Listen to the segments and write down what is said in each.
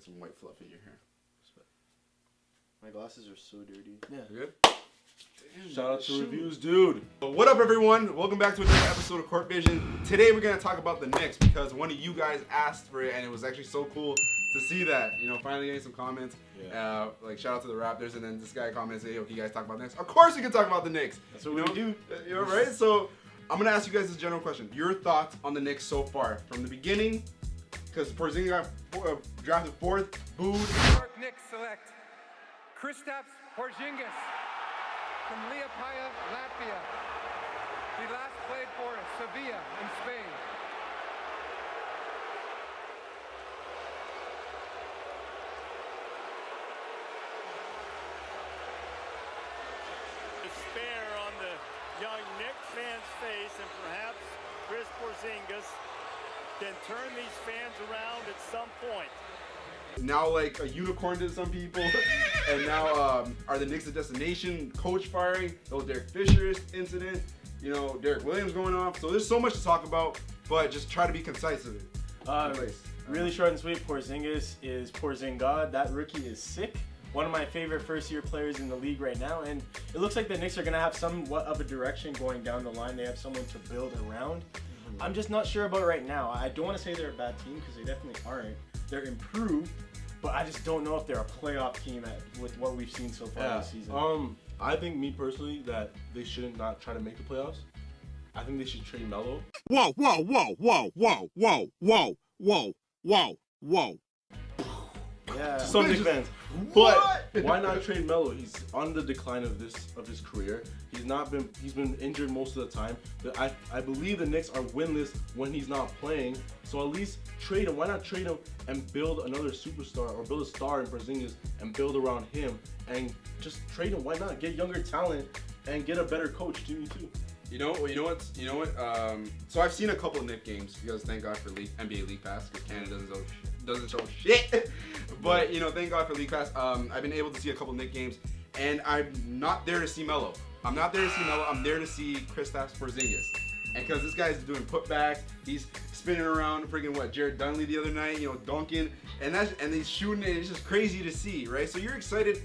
get some white fluff in your hair. My glasses are so dirty. Yeah. You good? Damn, shout out to reviews, dude. What up, everyone? Welcome back to another episode of Court Vision. Today we're gonna talk about the Knicks because one of you guys asked for it, and it was actually so cool to see that. You know, finally getting some comments. Yeah. Like shout out to the Raptors, and then this guy comments, "Hey, okay, you guys talk about the Knicks." Of course, we can talk about the Knicks. That's what we do. You know, right? So I'm gonna ask you guys this general question: your thoughts on the Knicks so far, from the beginning? Because Porzingis got drafted 4th, booed. New York Knicks select Kristaps Porzingis from Liepaja, Latvia. He last played for Sevilla in Spain. Despair on the young Knicks fans' face, and perhaps Chris Porzingis can turn these fans around at some point. Now like a unicorn to some people, and now are the Knicks a destination? Coach firing, the whole Derek Fisher incident, you know, Derek Williams going off. So there's so much to talk about, but just try to be concise with it. Really short and sweet. Porzingis is PORZINGOD. That rookie is sick. One of my favorite first-year players in the league right now, and it looks like the Knicks are going to have somewhat of a direction going down the line. They have someone to build around. I'm just not sure about it right now. I don't want to say they're a bad team because they definitely aren't. They're improved, but I just don't know if they're a playoff team with what we've seen so far this season. I think, me personally, that they shouldn't not try to make the playoffs. I think they should trade Melo. Whoa, whoa, whoa, whoa, whoa, whoa, whoa, whoa, whoa, whoa. Yeah. To some Knicks fans. But why not trade Melo? He's on the decline of his career. He's been injured most of the time. But I believe the Knicks are winless when he's not playing. So at least trade him. Why not trade him and build another superstar or build a star in Porzingis and build around him and just trade him? Why not get younger talent and get a better coach? Jimmy too. You know what? So I've seen a couple of Knicks games because thank God for NBA League Pass because Canada doesn't show shit. But you know, thank God for League Pass. I've been able to see a couple of Knicks games, and I'm not there to see Melo. I'm not there to see Melo. I'm there to see Kristaps Porzingis, and because this guy's doing putbacks, he's spinning around, freaking Jared Dudley the other night, you know, dunking, and he's shooting, and it's just crazy to see, right? So you're excited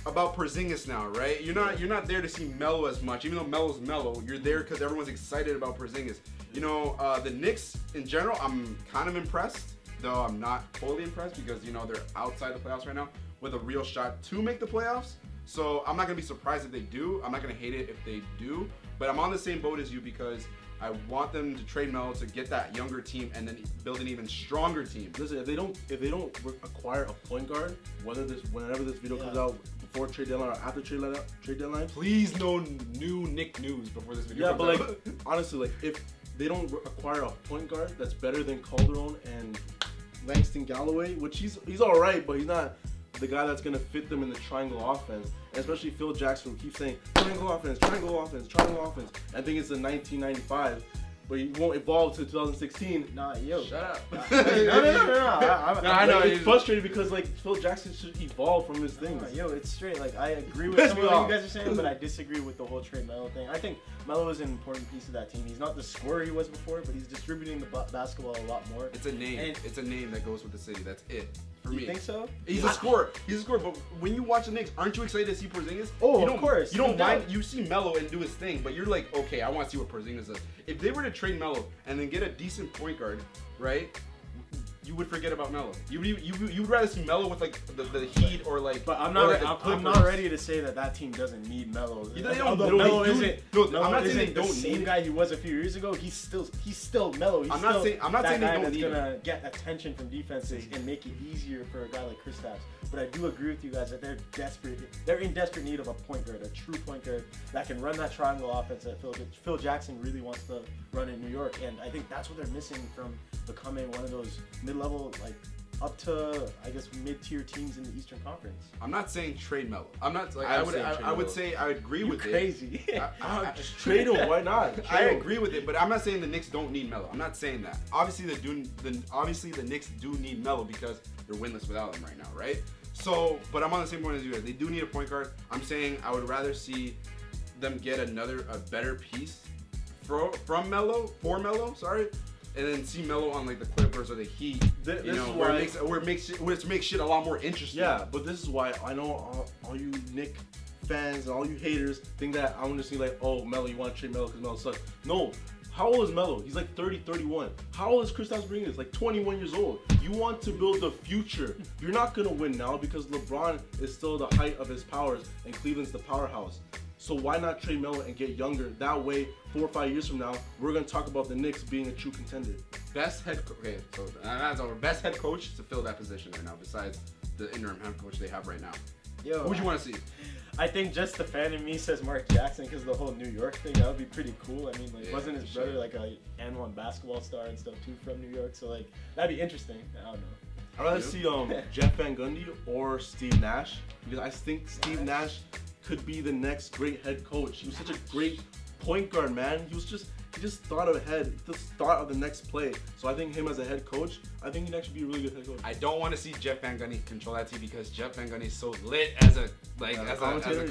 about Porzingis now, right? You're not there to see Melo as much, even though Melo's Melo. You're there because everyone's excited about Porzingis. You know, the Knicks in general, I'm kind of impressed, though I'm not totally impressed because you know they're outside the playoffs right now with a real shot to make the playoffs. So I'm not gonna be surprised if they do. I'm not gonna hate it if they do. But I'm on the same boat as you because I want them to trade Melo to get that younger team and then build an even stronger team. Listen, if they don't acquire a point guard, whenever this video comes out before trade deadline or after trade deadline, please no new Nick news before this video comes out. Yeah, but like honestly, like if they don't acquire a point guard that's better than Calderon and Langston Galloway, which he's all right, but he's not the guy that's gonna fit them in the triangle offense. And especially Phil Jackson, who keeps saying triangle offense, triangle offense, triangle offense. I think it's in 1995, but he won't evolve to 2016. Nah, yo. Shut up. No. I know. It's frustrated because like Phil Jackson should evolve from his things. Yo, it's straight. Like I agree with some of what you guys are saying, but I disagree with the whole trade Melo thing. I think Melo is an important piece of that team. He's not the scorer he was before, but he's distributing the basketball a lot more. It's a name. It's a name that goes with the city. That's it. For me. You think so? He's a scorer. He's a scorer. But when you watch the Knicks, aren't you excited to see Porzingis? Of course. You don't mind. You see Melo and do his thing, but you're like, okay, I want to see what Porzingis does. If they were to trade Melo and then get a decent point guard, right? You would forget about Melo. You'd rather see Melo with like the Heat or like. But I'm not ready to say that team doesn't need Melo. Melo isn't the same guy he was a few years ago. He's still Melo. I'm not saying they don't need him. That's gonna get attention from defenses and make it easier for a guy like Kristaps. But I do agree with you guys that they're desperate. They're in desperate need of a point guard, a true point guard that can run that triangle offense that Phil Jackson really wants to run in New York. And I think that's what they're missing from becoming one of those mid-level, like up to I guess mid-tier teams in the Eastern Conference. I'm not saying trade Melo. I'm not like I would say I agree with crazy. it. Crazy. Just trade him. Why not? I agree with it, but I'm not saying the Knicks don't need Melo. I'm not saying that. Obviously the Knicks do need Melo because they're winless without him right now, right? So, but I'm on the same point as you guys. They do need a point guard. I'm saying I would rather see them get a better piece for Melo, sorry, and then see Melo on like the Clippers or the Heat, where it makes shit a lot more interesting. Yeah, but this is why I know all you Knicks fans and all you haters think that I'm gonna see like, oh, Melo, you want to trade Melo because Melo sucks. No. How old is Melo? He's like 30, 31. How old is Kristaps Porzingis? Like 21 years old. You want to build the future. You're not gonna win now because LeBron is still the height of his powers and Cleveland's the powerhouse. So why not trade Melo and get younger? That way, 4 or 5 years from now, we're gonna talk about the Knicks being a true contender. Best head coach to fill that position right now, besides the interim head coach they have right now. Yo, who would you want to see? I think just the fan in me says Mark Jackson because the whole New York thing, that would be pretty cool. I mean, like, wasn't his brother like a #1 basketball star and stuff too from New York? So like, that'd be interesting. I don't know. I'd rather see Jeff Van Gundy or Steve Nash because I think Steve Nash could be the next great head coach. He was such a great point guard, man. He just thought ahead. He just thought of the next play. So I think him as a head coach, I think he'd actually be a really good head coach. I don't want to see Jeff Van Gundy control that team because Jeff Van Gundy is so lit as a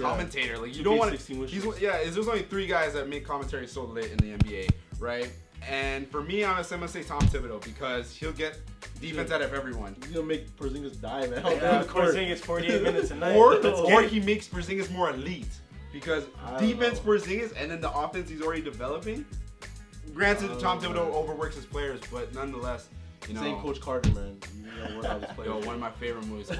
commentator. Like, you don't want to. There's only 3 guys that make commentary so lit in the NBA, right? And for me, I'm gonna say Tom Thibodeau because he'll get defense out of everyone. He's gonna make Porzingis die, man. Porzingis 48 minutes a night. Or he makes Porzingis more elite because defense Porzingis and then the offense he's already developing. Granted, Tom Thibodeau overworks his players, but nonetheless, you know. Same Coach Carter, man. You work out his players. Yo, one of my favorite movies. So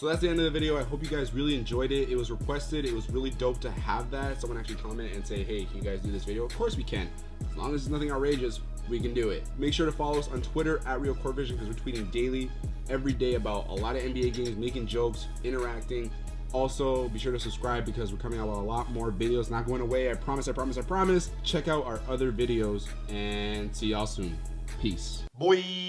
that's the end of the video. I hope you guys really enjoyed it. It was requested. It was really dope to have that. Someone actually comment and say, hey, can you guys do this video? Of course we can. As long as it's nothing outrageous, we can do it. Make sure to follow us on Twitter @RealCourtVision because we're tweeting daily, every day about a lot of NBA games, making jokes, interacting. Also, be sure to subscribe because we're coming out with a lot more videos. Not going away. I promise, I promise, I promise. Check out our other videos and see y'all soon. Peace. Boy.